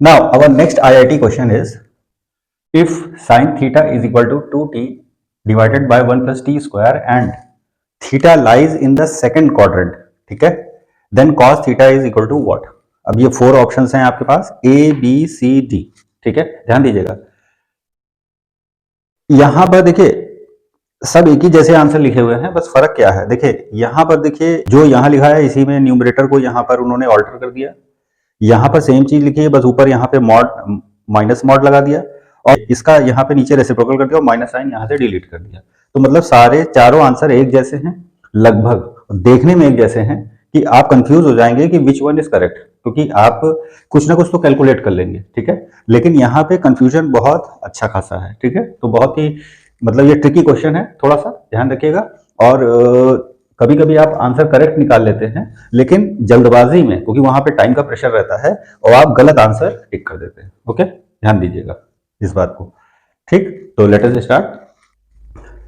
Now our next IIT question is, if sin theta is equal to 2t divided by 1 plus t square and theta lies in the second quadrant, ठीक है, then cos theta is equal to what? अब ये 4 options हैं आपके पास, A, B, C, D, ठीक है, ध्यान दीजिएगा। यहां पर देखिए सब एक ही जैसे आंसर लिखे हुए हैं, बस फर्क क्या है, देखिए यहां पर देखिए जो यहां लिखा है इसी में न्यूमरेटर को यहां पर उन्होंने ऑल्टर कर दिया, यहां पर सेम चीज लिखी है, बस ऊपर यहां पे मॉड माइनस मॉड लगा दिया और इसका यहां पे नीचे रेसिप्रोकल कर दिया और माइनस साइन यहां से डिलीट कर दिया। तो मतलब सारे चारों आंसर एक जैसे हैं, लगभग देखने में एक जैसे हैं कि आप कंफ्यूज हो जाएंगे कि विच वन इज करेक्ट, क्योंकि आप कुछ ना कुछ तो कैलकुलेट कर लेंगे, ठीक है, लेकिन यहाँ पे कंफ्यूजन बहुत अच्छा खासा है, ठीक है। तो बहुत ही मतलब ये ट्रिकी क्वेश्चन है, थोड़ा सा ध्यान रखिएगा। और कभी कभी आप आंसर करेक्ट निकाल लेते हैं, लेकिन जल्दबाजी में, क्योंकि वहां पे टाइम का प्रेशर रहता है और आप गलत आंसर टिक कर देते हैं। ओके, ध्यान दीजिएगा इस बात को, ठीक। तो let us start.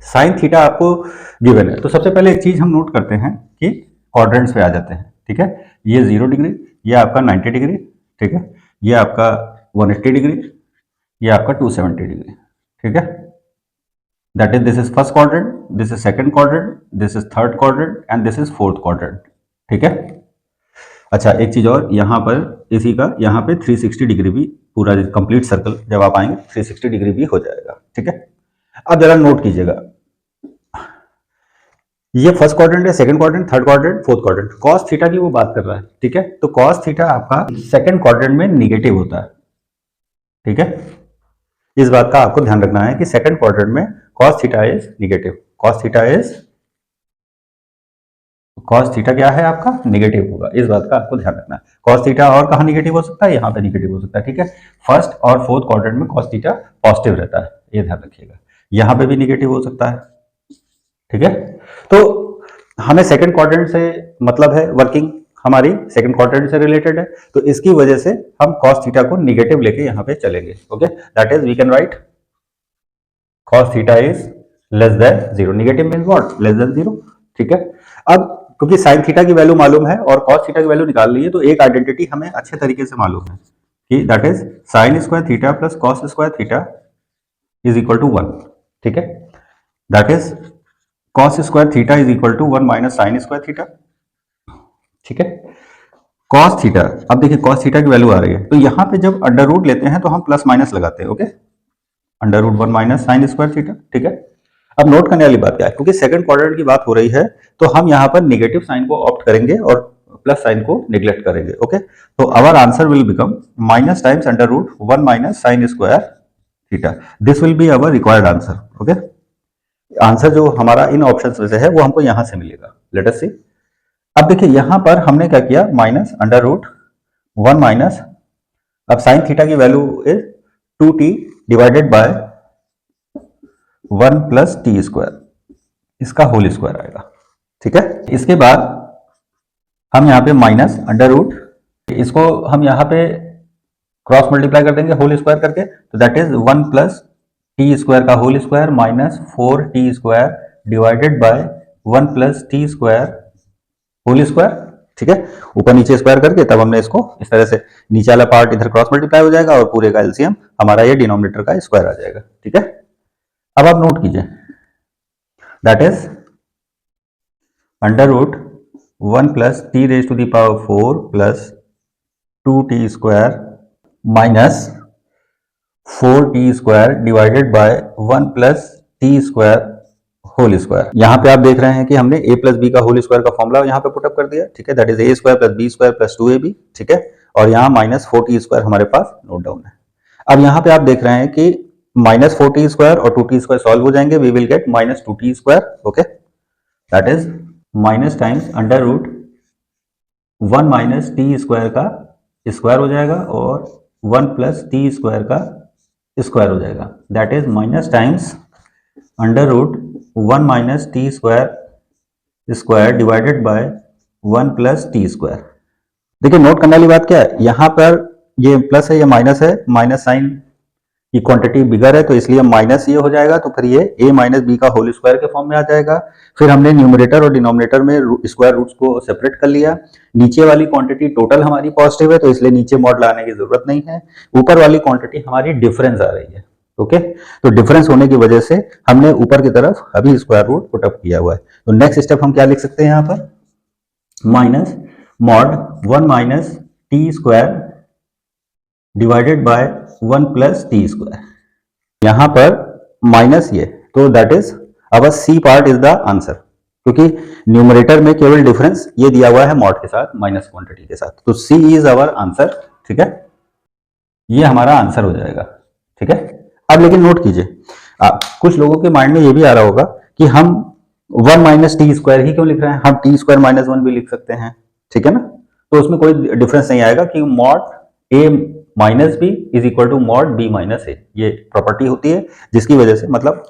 Sine theta आपको गिवन है, तो सबसे पहले एक चीज हम नोट करते हैं कि क्वाड्रेंट्स पे आ जाते हैं, ठीक है। ये 0 डिग्री, ये आपका 90 डिग्री, ठीक है, ये आपका 180 डिग्री, ये आपका 270 डिग्री, ठीक है। That is, this is first quadrant, this is second quadrant, this is third quadrant and this is fourth quadrant, ठीक है। अच्छा एक चीज और, यहाँ पर इसी का यहाँ पे 360 डिग्री भी पूरा कंप्लीट सर्कल जब आप आएंगे 360 डिग्री भी हो जाएगा, ठीक है। अब जरा नोट कीजिएगा, ये फर्स्ट क्वाड्रेंट है, second quadrant, third quadrant, fourth quadrant, cos theta की वो बात कर रहा है, ठीक है। तो कॉस थीटा आपका सेकंड क्वाड्रेंट में निगेटिव होता है, ठीक है। इस बात का आपको ध्यान रखना है कि सेकंड क्वाड्रेंट में cos theta is negative, cos theta क्या है आपका, निगेटिव होगा, इस बात का आपको ध्यान रखना है। cos थीटा और कहां निगेटिव हो सकता है, यहां पे निगेटिव हो सकता है, ठीक है। फर्स्ट और फोर्थ क्वाड्रेंट में cos थीटा पॉजिटिव रहता है, ये ध्यान रखिएगा। यहां पे भी निगेटिव हो सकता है, ठीक है। तो हमें सेकंड क्वाड्रेंट से मतलब है, वर्किंग हमारी सेकंड क्वाड्रेंट से रिलेटेड है, तो इसकी वजह से हम cos थीटा को निगेटिव लेके यहां पे चलेंगे। Okay, that is we can write cos theta is less than 0, negative means what, less than 0, ठीक है। अब क्योंकि sin थीटा की वैल्यू मालूम है और cos थीटा की वैल्यू निकाल ली है, तो एक आइडेंटिटी हमें अच्छे तरीके से मालूम है कि that is sin square theta plus cos square theta is equal to 1, ठीक है। That is cos square theta is equal to 1 minus sin square theta, ठीक है। cos थीटा, अब देखिए cos थीटा की वैल्यू आ रही है, तो यहां पे जब अंडर रूट लेते हैं तो हम प्लस माइनस लगाते हैं, okay, under root 1 minus sine square theta, ठीक है। अब नोट करने वाली बात क्या है, क्योंकि सेकंड क्वाड्रेंट की बात हो रही है, तो हम यहां पर नेगेटिव साइन को ऑप्ट करेंगे और प्लस साइन को निग्लेक्ट करेंगे, ओके। तो our answer will become minus times under root 1 minus sine square theta, this will be our required answer, okay. Answer जो हमारा इन ऑप्शन में से है वो हमको यहां से मिलेगा, लेट अस सी। अब देखिए यहां पर हमने क्या किया, माइनस अंडर रूट 1 माइनस, अब साइन थीटा की value is 2t divided by 1 plus T square, इसका होल स्क्वायर आएगा, ठीक है। इसके बाद हम यहाँ पे माइनस अंडर रूट, इसको हम यहाँ पे क्रॉस मल्टीप्लाई कर देंगे होल स्क्वायर करके, तो that is 1 plus T square का whole square minus 4t square divided by 1 plus T square whole square, ठीक है। ऊपर नीचे स्क्वायर करके तब हमने इसको इस तरह से, नीचे वाला पार्ट इधर क्रॉस मल्टीप्लाई हो जाएगा और पूरे का एलसीएम हमारा ये डिनोमिनेटर का स्क्वायर आ जाएगा, ठीक है। अब आप नोट कीजिए, that is under root 1 plus T raise to the power 4 plus 2t square minus 4t square divided by 1 plus T square whole square. यहां पे आप देख रहे हैं कि हमने a प्लस बी का होल स्क्वायर का फॉर्मूला यहां पे पुटअप कर दिया, ठीक है, that is a square plus B square plus 2ab, ठीक है। और यहाँ माइनस 4t स्क्वायर हमारे पास नोट डाउन है। अब यहाँ पे आप देख रहे हैं कि माइनस 4t स्क्वायर और 2t स्क्वायर सॉल्व हो जाएंगे, we will get minus 2t square, okay, that is minus times under root 1 minus T square का स्क्वायर हो जाएगा और 1 प्लस टी स्क्वायर का स्क्वायर हो जाएगा, that is minus times under root 1 minus T square square divided by 1 plus T square. देखिए note करने वाली बात क्या है, यहां पर ये प्लस है, ये माइनस है, माइनस साइन कि क्वांटिटी बिगर है तो इसलिए माइनस ये हो जाएगा, तो फिर ये a माइनस बी का होल स्क्वायर के फॉर्म में आ जाएगा। फिर हमने न्यूमरेटर और डिनोमिनेटर में स्क्वायर रूट्स को सेपरेट कर लिया। नीचे वाली क्वांटिटी टोटल हमारी पॉजिटिव है तो इसलिए नीचे मॉड लाने की जरूरत नहीं है। ऊपर वाली क्वांटिटी हमारी डिफरेंस आ रही है। ओके, तो डिफरेंस होने की वजह से हमने ऊपर की तरफ अभी स्क्वायर रूट पुट अप किया हुआ है। तो नेक्स्ट स्टेप हम क्या लिख सकते हैं यहाँ पर, minus mod 1 minus T square divided by 1 plus T square. यहां पर माइनस ये, तो that is our C part is the answer, क्योंकि न्यूमरेटर में केवल डिफरेंस ये दिया हुआ है मॉड के साथ, माइनस क्वांटिटी के साथ, तो सी इज अवर आंसर। ठीक है, ये हमारा आंसर हो जाएगा। ठीक है, अब लेकिन नोट कीजिए, कुछ लोगों के माइंड में ये भी आ रहा होगा कि हम 1 माइनस टी स्क्वायर ही क्यों लिख रहे हैं, हम टी स्क्वायर माइनस 1 भी लिख सकते हैं। ठीक है ना, तो उसमें कोई डिफरेंस नहीं आएगा कि mod A minus B is equal to mod B minus A, ये प्रॉपर्टी होती है जिसकी वजह से, मतलब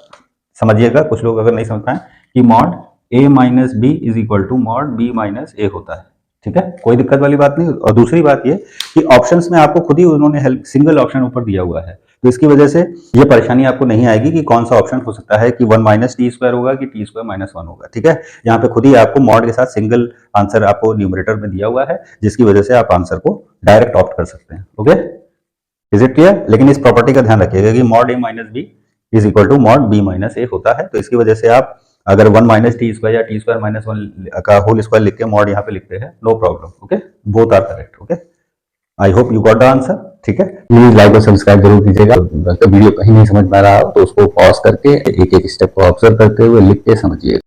समझिएगा कुछ लोग अगर नहीं समझ पाए, कि mod A minus B is equal to mod B minus A होता है। ठीक है, कोई दिक्कत वाली बात नहीं। और दूसरी बात ये कि ऑप्शंस में आपको खुद ही उन्होंने हेल्प सिंगल ऑप्शन ऊपर दिया हुआ है, तो इसकी वजह से ये परेशानी आपको नहीं आएगी कि कौन सा ऑप्शन हो सकता है, कि 1 माइनस टी स्क्वायर होगा कि टी स्क्वायर माइनस 1 होगा। ठीक है, यहाँ पे खुद ही आपको मॉड के साथ सिंगल आंसर आपको न्यूमरेटर में दिया हुआ है, जिसकी वजह से आप आंसर को डायरेक्ट ऑप्ट कर सकते हैं। Okay, is it clear? लेकिन इस प्रॉपर्टी का ध्यान रखिएगा कि mod A minus B is equal to mod B minus A होता है, तो इसकी वजह से आप अगर 1 माइनस टी स्क्वायर या टी स्क्वायर माइनस 1 का होल स्क्वायर लिख के मॉड यहाँ पे लिखते हैं, no problem. Okay, both are correct. Okay, I hope you got the answer. ठीक है, प्लीज लाइक और सब्सक्राइब जरूर कीजिएगा। वीडियो कहीं नहीं समझ में आ रहा हो तो उसको पॉज करके एक एक स्टेप को ऑब्जर्व करते हुए लिख के समझिएगा।